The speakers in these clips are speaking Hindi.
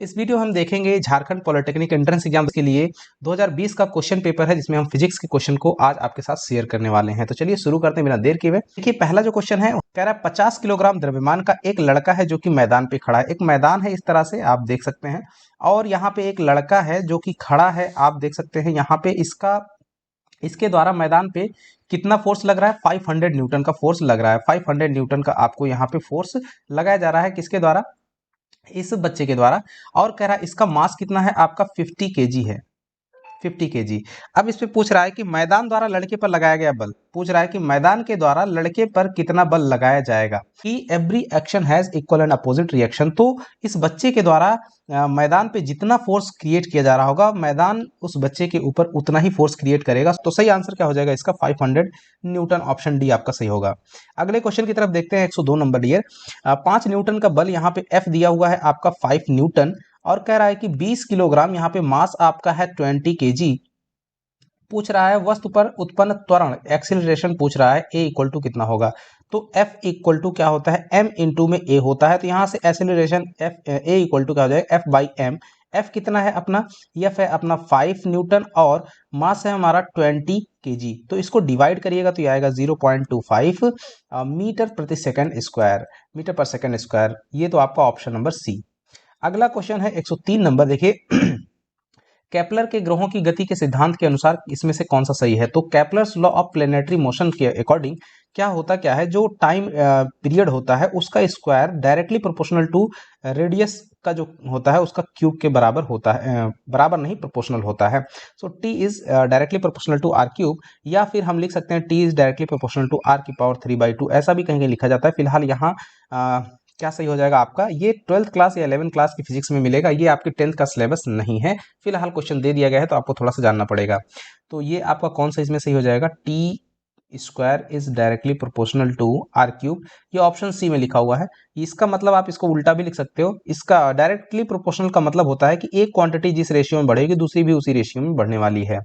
इस वीडियो हम देखेंगे झारखंड पॉलिटेक्निक एंट्रेंस एग्जाम के लिए 2020 का क्वेश्चन पेपर है, जिसमें हम फिजिक्स के क्वेश्चन को आज आपके साथ शेयर करने वाले हैं। तो चलिए शुरू करते हैं बिना देर किए हुए। देखिए पहला जो क्वेश्चन है कह रहा है 50 किलोग्राम द्रव्यमान का एक लड़का है जो कि मैदान पे खड़ा है। एक मैदान है, इस तरह से आप देख सकते हैं, और यहाँ पे एक लड़का है जो कि खड़ा है। आप देख सकते हैं यहाँ पे इसके द्वारा मैदान पे कितना फोर्स लग रहा है, 500 न्यूटन का फोर्स लग रहा है। 500 न्यूटन का आपको यहाँ पे फोर्स लगाया जा रहा है, किसके द्वारा, इस बच्चे के द्वारा। और कह रहा है इसका मास कितना है, आपका 50 केजी है, 50 केजी। अब इस पे पूछ रहा है कि मैदान द्वारा लड़के पर लगाया गया बल, पूछ रहा है कि मैदान के द्वारा लड़के पर कितना बल लगाया जाएगा। कि every action has equal and opposite reaction. तो इस बच्चे के द्वारा मैदान पे जितना फोर्स क्रिएट किया जा रहा होगा, मैदान उस बच्चे के ऊपर उतना ही फोर्स क्रिएट करेगा। तो सही आंसर क्या हो जाएगा इसका, 500 न्यूटन। ऑप्शन डी आपका सही होगा। अगले क्वेश्चन की तरफ देखते हैं। 102 नंबर डियर, 5 न्यूटन का बल यहाँ पे एफ दिया हुआ है आपका 5 न्यूटन, और कह रहा है कि 20 किलोग्राम यहाँ पे मास आपका है 20 केजी। पूछ रहा है वस्तु पर उत्पन्न त्वरण एक्सिलरेशन पूछ रहा है, ए इक्वल टू कितना होगा। तो F इक्वल टू क्या होता है, m इंटू में a होता है। तो यहाँ से एक्सिलरेशन ए इक्वल टू क्या हो जाएगा, F बाई एम। F कितना है अपना, F है अपना 5 न्यूटन, और मास है हमारा 20 केजी। तो इसको डिवाइड करिएगा तो ये आएगा 0.25 मीटर प्रति सेकंड स्क्वायर, मीटर पर सेकंड स्क्वायर। ये तो आपका ऑप्शन नंबर सी। अगला क्वेश्चन है 103 नंबर, देखिए केपलर के ग्रहों की गति के सिद्धांत के अनुसार इसमें से कौन सा सही है। तो Kepler's law of planetary motion के अकॉर्डिंग क्या है, जो टाइम पीरियड होता है उसका square directly proportional to radius का जो होता है उसका क्यूब के बराबर होता है, बराबर नहीं प्रोपोर्शनल होता है। So T is directly proportional to R cube, या फिर हम लिख सकते हैं T is directly proportional to R की पावर 3/2, ऐसा भी कहीं कहीं लिखा जाता है। फिलहाल यहाँ क्या सही हो जाएगा आपका, ये 12th क्लास या 11th क्लास की फिजिक्स में मिलेगा, ये आपके 10th का सिलेबस नहीं है। फिलहाल क्वेश्चन दे दिया गया है तो आपको थोड़ा सा जानना पड़ेगा। तो ये आपका कौन सा इसमें सही हो जाएगा, T square is directly proportional to R cube. ये ऑप्शन सी में लिखा हुआ है। इसका मतलब आप इसको उल्टा भी लिख सकते हो। इसका डायरेक्टली प्रोपोर्शनल का मतलब होता है कि एक क्वांटिटी जिस रेशियो में बढ़ेगी दूसरी भी उसी रेशियो में बढ़ने वाली है।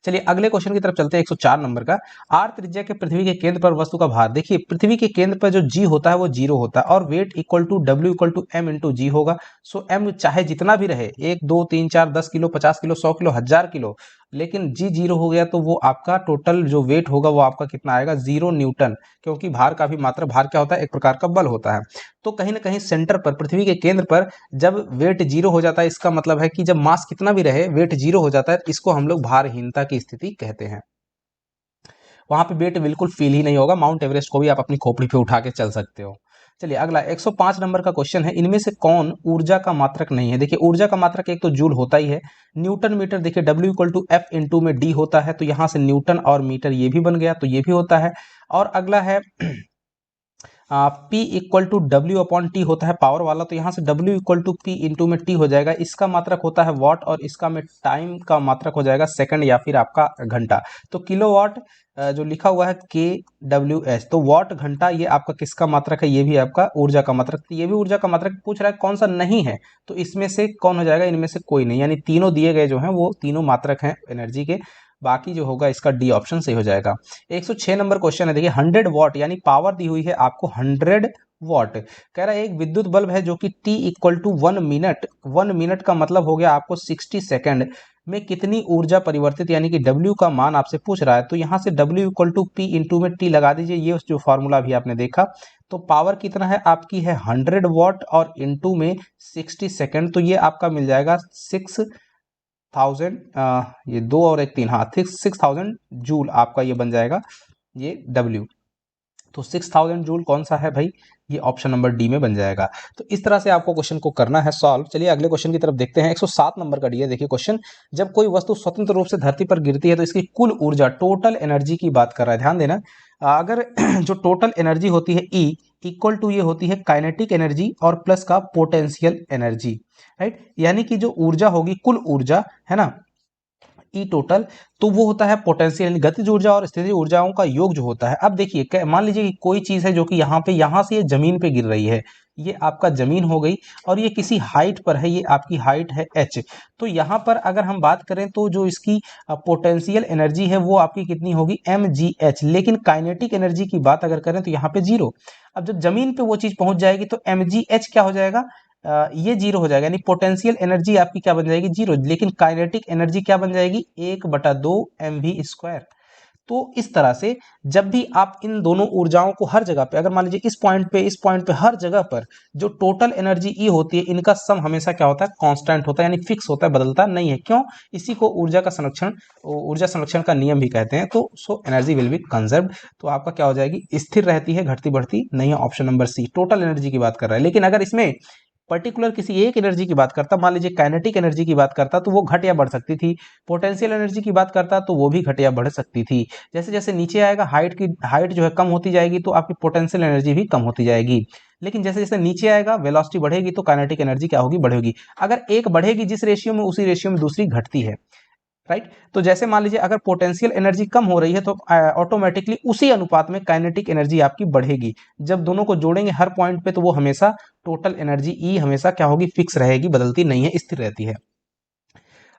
चलिए अगले क्वेश्चन की तरफ चलते हैं। 104 नंबर का, आर त्रिज्या के पृथ्वी के केंद्र पर वस्तु का भार। देखिए पृथ्वी के केंद्र पर जो जी होता है वो 0 होता है, और weight equal to W equal to M into G होगा। सो एम चाहे जितना भी रहे, 1 2 3 4 10 किलो 50 किलो 100 किलो 1000 किलो, लेकिन जी 0 हो गया तो वो आपका टोटल जो वेट होगा वो आपका कितना आएगा, 0 न्यूटन। क्योंकि भार का भी मात्रा, भार क्या होता है, एक प्रकार का बल होता है। तो कहीं ना कहीं सेंटर पर, पृथ्वी के केंद्र पर जब वेट 0 हो जाता है, इसका मतलब है कि जब मास कितना भी रहे वेट 0 हो जाता है, इसको हम लोग भारहीनता की स्थिति कहते हैं। वहां पे वेट बिल्कुल फील ही नहीं होगा। माउंट एवरेस्ट को भी आप अपनी खोपड़ी पे उठा के चल सकते हो। चलिए अगला 105 नंबर का क्वेश्चन है, इनमें से कौन ऊर्जा का मात्रक नहीं है। देखिए ऊर्जा का मात्रक एक तो जूल होता ही है, न्यूटन मीटर, देखिए W equal to F into में डी होता है, तो यहां से न्यूटन और मीटर ये भी बन गया, तो ये भी होता है। और अगला है P equal to W upon T होता है पावर वाला, तो यहाँ से W equal to P into में टी हो जाएगा। इसका मात्रक होता है वॉट, और इसका में टाइम का मात्रक हो जाएगा सेकंड या फिर आपका घंटा। तो किलोवाट जो लिखा हुआ है kWh, तो वॉट घंटा ये आपका किसका मात्रक है, ये भी आपका ऊर्जा का मात्रक। तो ये भी ऊर्जा का मात्रक पूछ रहा है, कौन सा नहीं है। तो इसमें से कौन हो जाएगा, इनमें से कोई नहीं, यानी तीनों दिए गए जो हैं वो तीनों मात्रक हैं एनर्जी के। बाकी जो होगा इसका डी ऑप्शन सही हो जाएगा। 106 नंबर क्वेश्चन है, देखिए 100 वॉट यानी पावर दी हुई है आपको 100 वॉट। कह रहा है एक विद्युत बल्ब है जो कि T equal to 1 minute, 1 minute का मतलब हो गया आपको 60 सेकंड में कितनी ऊर्जा परिवर्तित, यानी कि W का मान आपसे पूछ रहा है। तो यहाँ से W equal to P into में टी लगा दीजिए, ये जो फॉर्मूला भी आपने देखा। तो पावर कितना है आपकी है 100 वॉट, और इंटू में 60 सेकंड, तो ये आपका मिल जाएगा 6000, ये 2 और 1 3, हाँ 6000 जूल आपका ये बन जाएगा ये W। तो 6000 जूल कौन सा है भाई, ये ऑप्शन नंबर डी में बन जाएगा। तो इस तरह से आपको क्वेश्चन को करना है सॉल्व। चलिए अगले क्वेश्चन की तरफ देखते हैं। 107 नंबर का डी है, देखिए क्वेश्चन, जब कोई वस्तु स्वतंत्र रूप से धरती पर गिरती है तो इसकी कुल ऊर्जा, टोटल एनर्जी की बात कर रहा है, ध्यान देना। अगर जो टोटल एनर्जी होती है E इक्वल टू ये होती है काइनेटिक एनर्जी और प्लस का पोटेंशियल एनर्जी, राइट। यानी कि जो ऊर्जा होगी, कुल ऊर्जा है ना, ई टोटल, तो वो होता है पोटेंशियल, यानी गतिज ऊर्जा और स्थितिज ऊर्जाओं का योग जो होता है। अब देखिए मान लीजिए कि कोई चीज है जो कि यहाँ से ये जमीन पे गिर रही है, ये आपका जमीन हो गई, और ये किसी हाइट पर है, ये आपकी हाइट है h। तो यहाँ पर अगर हम बात करें तो जो इसकी पोटेंशियल एनर्जी है वो आपकी कितनी होगी, mgh। लेकिन काइनेटिक एनर्जी की बात अगर करें तो यहाँ पे 0। अब जब जमीन पे वो चीज पहुंच जाएगी तो mgh क्या हो जाएगा, ये जीरो हो जाएगा, यानी पोटेंशियल एनर्जी आपकी क्या बन जाएगी, जीरो, लेकिन काइनेटिक एनर्जी क्या बन जाएगी, 1/2 mv²। तो इस तरह से जब भी आप इन दोनों ऊर्जाओं को हर जगह पे, अगर मान लीजिए इस पॉइंट पे हर जगह पर जो टोटल एनर्जी ई होती है, इनका सम हमेशा क्या होता है, कांस्टेंट होता है, यानी फिक्स होता है, बदलता नहीं है। क्यों? इसी को ऊर्जा संरक्षण का नियम भी कहते हैं। तो so energy will be conserved. तो आपका क्या हो जाएगी, स्थिर रहती है, घटती बढ़ती नहीं है। Option number C total energy की बात कर रहा है। लेकिन अगर इसमें पर्टिकुलर किसी एक एनर्जी की बात करता, मान लीजिए काइनेटिक एनर्जी की बात करता, तो वो घट या बढ़ सकती थी। पोटेंशियल एनर्जी की बात करता तो वो भी घट या बढ़ सकती थी। जैसे जैसे नीचे आएगा, हाइट जो है कम होती जाएगी, तो आपकी पोटेंशियल एनर्जी भी कम होती जाएगी। लेकिन जैसे जैसे नीचे आएगा, वेलोसिटी बढ़ेगी, तो काइनेटिक एनर्जी क्या होगी, बढ़ेगी। अगर एक बढ़ेगी जिस रेशियो में, उसी रेशियो में दूसरी घटती है। राइट। तो जैसे मान लीजिए अगर पोटेंशियल एनर्जी कम हो रही है, तो ऑटोमेटिकली उसी अनुपात में काइनेटिक एनर्जी आपकी बढ़ेगी। जब दोनों को जोड़ेंगे हर पॉइंट पे, तो वो हमेशा टोटल एनर्जी ई हमेशा क्या होगी, फिक्स रहेगी, बदलती नहीं है, स्थिर रहती है।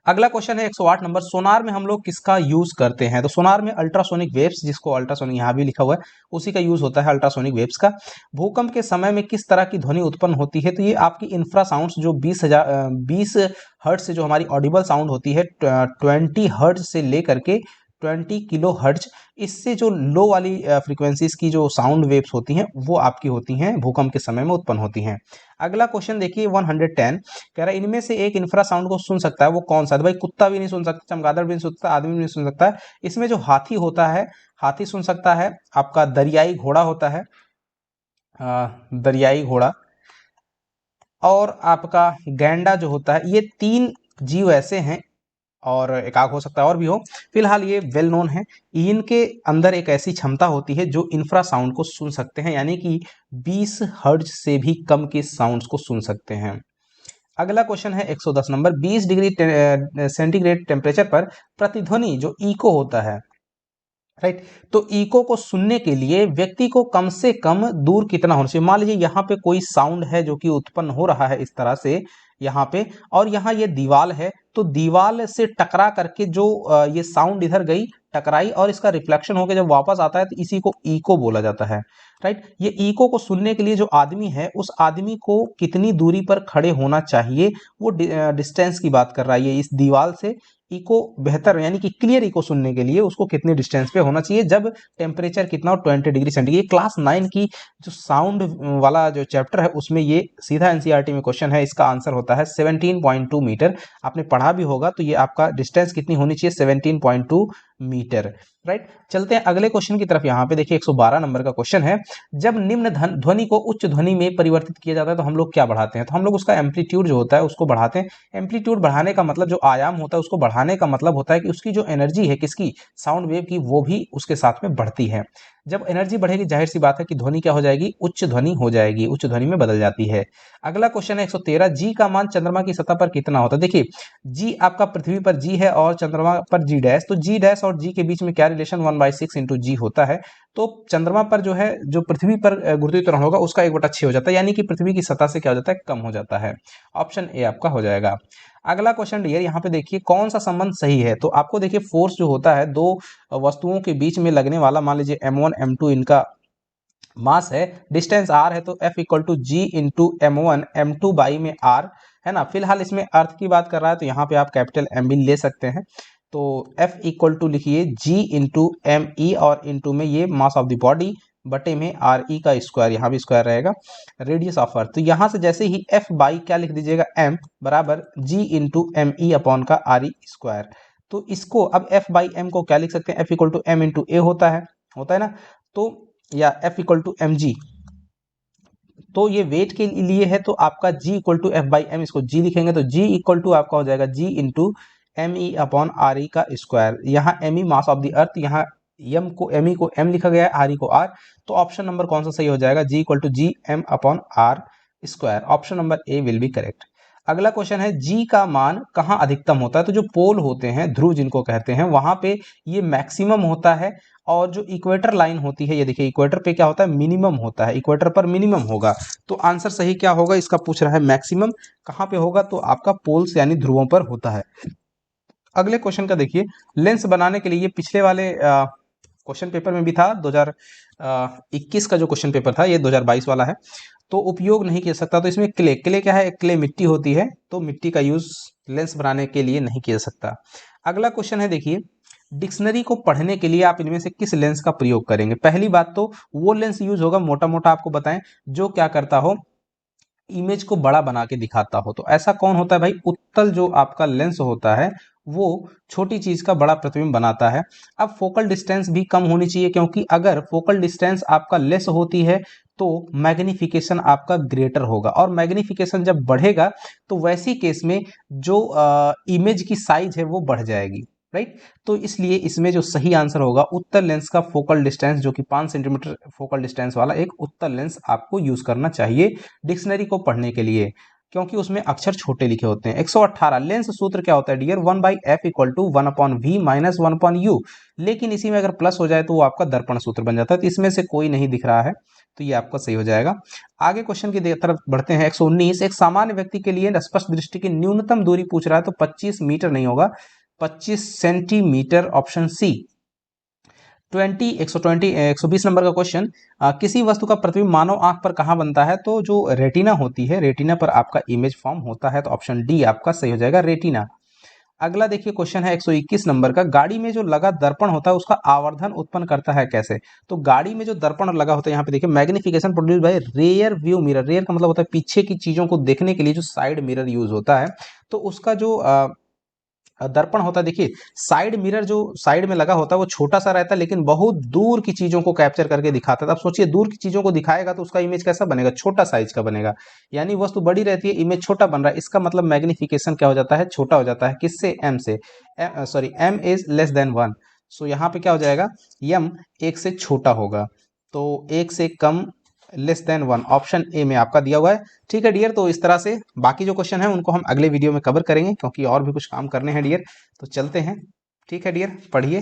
अगला क्वेश्चन है 108 नंबर, सोनार में हम लोग किसका यूज करते हैं? तो सोनार में अल्ट्रासोनिक वेव्स, जिसको अल्ट्रासोनिक यहाँ भी लिखा हुआ है, उसी का यूज होता है, अल्ट्रासोनिक वेव्स का। भूकंप के समय में किस तरह की ध्वनि उत्पन्न होती है? तो ये आपकी इंफ्रासाउंड्स जो 20 हर्ट्ज से जो हमारी ऑडिबल साउंड होती है, 20 हर्ट्ज से लेकर के 20 किलो हर्ट्ज, इससे जो लो वाली फ्रीक्वेंसीज की जो साउंड वेव्स होती हैं, वो आपकी होती हैं, भूकंप के समय में उत्पन्न होती हैं। अगला क्वेश्चन देखिए 110, कह रहा है इनमें से एक इंफ्रा साउंड को सुन सकता है, वो कौन सा? तो भाई कुत्ता भी नहीं सुन सकता, चमगादड़ भी नहीं सुन सकता, आदमी भी नहीं सुन सकता है। इसमें जो हाथी होता है, हाथी सुन सकता है, आपका दरियाई घोड़ा होता है, दरियाई घोड़ा, और आपका गैंडा जो होता है, ये 3 जीव ऐसे हैं, और एक आग हो सकता है और भी हो, फिलहाल ये वेल नोन है। इनके अंदर एक ऐसी क्षमता होती है जो इंफ्रा साउंड को सुन सकते हैं, यानी कि 20 हर्ट्ज से भी कम के साउंड्स को सुन सकते हैं। अगला क्वेश्चन है 110 नंबर, 20 डिग्री सेंटीग्रेड टेम्परेचर पर प्रतिध्वनि जो इको होता है, राइट, तो इको को सुनने के लिए व्यक्ति को कम से कम दूर कितना होना चाहिए? मान लीजिए यहाँ पे कोई साउंड है जो कि उत्पन्न हो रहा है इस तरह से यहाँ पे, और यहाँ ये दीवाल है, तो दीवाल से टकरा करके जो ये साउंड इधर गई, टकराई, और इसका रिफ्लेक्शन होकर जब वापस आता है, तो इसी को इको बोला जाता है। राइट। ये इको को सुनने के लिए जो आदमी है, उस आदमी को कितनी दूरी पर खड़े होना चाहिए, वो डिस्टेंस की बात कर रहा है। ये इस दीवार से इको बेहतर, यानी कि क्लियर इको सुनने के लिए उसको कितनी डिस्टेंस पे होना चाहिए, जब टेम्परेचर कितना हो, 20 डिग्री सेंटीग्रेड। ये क्लास 9 की जो साउंड वाला जो चैप्टर है, उसमें ये सीधा एनसीईआरटी में क्वेश्चन है। इसका आंसर होता है 17.2 मीटर। आपने पढ़ा भी होगा, तो ये आपका डिस्टेंस कितनी होनी चाहिए, 17.2 मीटर। राइट। चलते हैं अगले क्वेश्चन की तरफ। यहाँ पे देखिए 112 नंबर का क्वेश्चन है, जब निम्न ध्वनि को उच्च ध्वनि में परिवर्तित किया जाता है, तो हम लोग क्या बढ़ाते हैं? तो हम लोग उसका एम्पलीट्यूड जो होता है उसको बढ़ाते हैं। एम्पलीट्यूड बढ़ाने का मतलब, जो आयाम होता है उसको बढ़ाने का मतलब होता है कि उसकी जो एनर्जी है, किसकी, साउंड वेव की, वो भी उसके साथ में बढ़ती है। जब एनर्जी बढ़ेगी, जाहिर सी बात है कि ध्वनि क्या हो जाएगी, उच्च ध्वनि हो जाएगी, उच्च ध्वनि में बदल जाती है। अगला क्वेश्चन है 113, जी का मान चंद्रमा की सतह पर कितना होता है? देखिए, जी आपका पृथ्वी पर जी है और चंद्रमा पर जी डैश, तो जी डैश और जी के बीच में क्या रिलेशन, 1/6 इंटू जी होता है। तो चंद्रमा पर जो है, जो पृथ्वी पर गुरुत्वाकर्षण त्वरण होगा, उसका 1/6 हो जाता है, यानी कि पृथ्वी की सतह से क्या हो जाता है, कम हो जाता है। ऑप्शन ए आपका हो जाएगा। अगला क्वेश्चन डियर, यहाँ पे देखिए कौन सा संबंध सही है? तो आपको देखिए फोर्स जो होता है, दो वस्तुओं के बीच में लगने वाला, मान लीजिए m1 m2 इनका मास है, डिस्टेंस r है, तो F equal to G into m1 m2 by में r है ना। फिलहाल इसमें अर्थ की बात कर रहा है, तो यहाँ पे आप कैपिटल M भी ले सकते हैं। तो F इक्वल टू लिखिए g इंटू एम ई, और इंटू में ये मास ऑफ द बॉडी, बटे में आर ई का स्क्वायर, यहाँ भी स्क्वायर रहेगा, रेडियस ऑफ अर्थ। तो यहाँ से जैसे ही F बाई क्या लिख दीजिएगा, m बराबर g into M E upon का आर ई स्क्वायर। तो इसको अब F बाई एम को क्या लिख सकते हैं, F equal to M into A होता है ना। तो या F equal to M G, तो ये वेट के लिए है, तो आपका G equal to F by M, इसको G लिखेंगे, तो G इक्वल टू आपका हो जाएगा G into M E upon R E का स्क्वायर। यहाँ M E mass of the earth, यहाँ एम को एम ई को एम लिखा गया है, आर ई को आर। तो ऑप्शन नंबर कौन सा सही हो जाएगा, G equal to G M upon R square. Option number A will be correct. अगला क्वेश्चन है, G का मान कहाँ अधिकतम होता है? तो जो पोल होते हैं, ध्रुव जिनको कहते हैं, वहां पे ये मैक्सिमम होता है, और जो इक्वेटर लाइन होती है, ये देखिए इक्वेटर पे क्या होता है, मिनिमम होता है, इक्वेटर पर मिनिमम होगा। तो आंसर सही क्या होगा, इसका पूछ रहा है मैक्सिमम कहाँ पे होगा, तो आपका पोल्स यानी ध्रुवों पर होता है। अगले क्वेश्चन का देखिए, लेंस बनाने के लिए, ये पिछले वाले क्वेश्चन पेपर में भी था, 2021 का जो क्वेश्चन पेपर था, ये 2022 वाला है। तो उपयोग नहीं किया सकता। तो इसमें क्ले, क्ले क्या है, क्ले मिट्टी होती है, तो मिट्टी का यूज लेंस बनाने के लिए नहीं किया जा सकता। अगला क्वेश्चन है, देखिए डिक्शनरी को पढ़ने के लिए आप इनमें से किस लेंस का प्रयोग करेंगे। पहली बात तो वो लेंस यूज होगा, मोटा मोटा आपको बताएं, जो क्या करता हो, इमेज को बड़ा बना के दिखाता हो। तो ऐसा कौन होता है भाई, उत्तल जो आपका लेंस होता है वो छोटी चीज का बड़ा प्रतिबिंब बनाता है। अब फोकल डिस्टेंस भी कम होनी चाहिए, क्योंकि अगर फोकल डिस्टेंस आपका लेस होती है तो मैग्निफिकेशन आपका ग्रेटर होगा, और मैग्निफिकेशन जब बढ़ेगा तो वैसी केस में जो इमेज की साइज है वो बढ़ जाएगी, राइट। तो इसलिए इसमें जो सही आंसर होगा, उत्तल लेंस का फोकल डिस्टेंस, जो कि 5 सेंटीमीटर फोकल डिस्टेंस वाला एक उत्तल लेंस आपको यूज करना चाहिए डिक्शनरी को पढ़ने के लिए, क्योंकि उसमें अक्षर छोटे लिखे होते हैं। 118 लेंस सूत्र क्या होता है dear, 1/f equal to 1/v minus 1/u। लेकिन इसी में अगर प्लस हो जाए तो वो आपका दर्पण सूत्र बन जाता है। तो इसमें से कोई नहीं दिख रहा है, तो ये आपका सही हो जाएगा। आगे क्वेश्चन की तरफ बढ़ते हैं। 119 एक सामान्य व्यक्ति के लिए स्पष्ट दृष्टि की न्यूनतम दूरी पूछ रहा है, तो 25 मीटर नहीं होगा, 25 सेंटीमीटर, ऑप्शन सी। 120 नंबर का क्वेश्चन, किसी वस्तु का प्रतिबिंब मानव आंख पर कहां बनता है, तो जो रेटिना होती है, रेटिना पर आपका इमेज फॉर्म होता है, तो ऑप्शन डी आपका सही हो जाएगा, रेटिना। अगला देखिए क्वेश्चन है 121 नंबर का, गाड़ी में जो लगा दर्पण होता है उसका आवर्धन उत्पन्न करता है कैसे। तो गाड़ी में जो दर्पण लगा होता है, यहाँ पे देखिए magnification produce by rear view mirror. Rear का मतलब होता है पीछे की चीजों को देखने के लिए जो साइड मिरर यूज होता है, तो उसका जो दर्पण होता है, देखिए साइड मिरर जो साइड में लगा होता है वो छोटा सा रहता है, लेकिन बहुत दूर की चीजों को कैप्चर करके दिखाता है। अब सोचिए दूर की चीजों को दिखाएगा तो उसका इमेज कैसा बनेगा, छोटा साइज का बनेगा। यानी वस्तु बड़ी रहती है, इमेज छोटा बन रहा है, इसका मतलब मैग्निफिकेशन क्या हो जाता है, छोटा हो जाता है। किससे, एम से, sorry M is less than 1। So यहाँ पे क्या हो जाएगा, एम 1 से छोटा होगा, तो 1 से कम, लेस देन 1, ऑप्शन ए में आपका दिया हुआ है। ठीक है डियर, तो इस तरह से बाकी जो क्वेश्चन है उनको हम अगले वीडियो में कवर करेंगे, क्योंकि और भी कुछ काम करने हैं डियर। तो चलते हैं, ठीक है डियर, पढ़िए।